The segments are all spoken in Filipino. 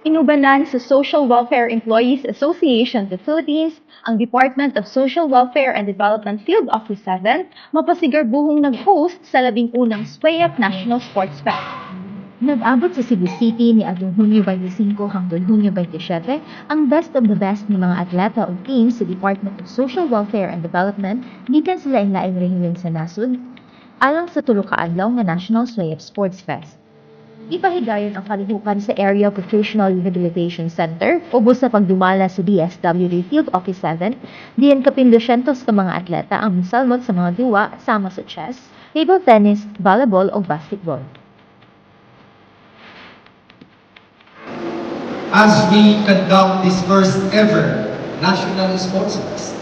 Inubanan sa Social Welfare Employees Association of the Philippines, ang Department of Social Welfare and Development Field Office 7, mapasigarbuhong nag-host sa 11 SWAYAP National Sports Fest. Nag-abot sa Cebu City ni adtong Hunyo 25 hangtod Hunyo 27 ang best of the best ni mga atleta o teams sa Department of Social Welfare and Development gikan sa lain-laing rehiyon sa nasod alang sa tulo ka adlaw nga National SWAYAP Sports Fest. Ipahigayon ang kalihukan sa Area Vocational Rehabilitation Center ubos sa pagdumala sa DSWD Field Office 7, diyan kapin 200 ka mga atleta ang misalmot sa mga diwa sama sa chess, table tennis, volleyball o basketball. As we conduct this first ever National Sports Fest,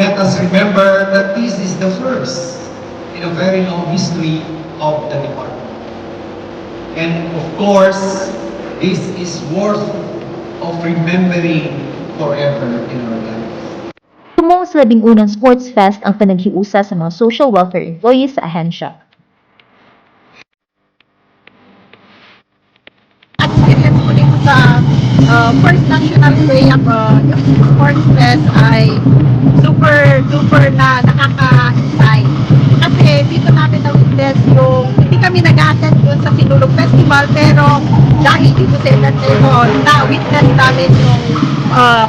let us remember that this is the first in a very long history of the department. And of course, this is worth of remembering forever in our lives. Tumong sa 11 Sports Fest ang panaghiusa sa mga social welfare employees sa ahensya. Experience ko dito sa First National SWAYAP Sports Fest ay super duper na nakaka-excite. Kasi dito namin na-witness yung hindi kami nag-attend doon sa Sinulog Festival pero dahil dito sa event na yun, na-witness namin yung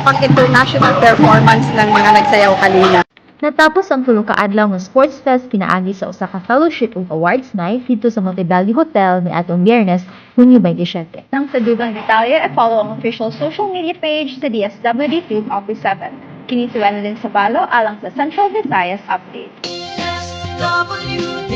pang-international performance ng mga nagsayaw kanina. Natapos ang tulo ka adlaw nga Sports Fest pinaagi sa usa ka fellowship ug awards night dito sa Montebello Hotel ni atong Biyernes, Hunyo 27. Nang sa dugang detalye, follow ang official social media page sa DSWD Field Office 7. Kini si Wendelin Sabalo alang sa Central Visayas Update. SWD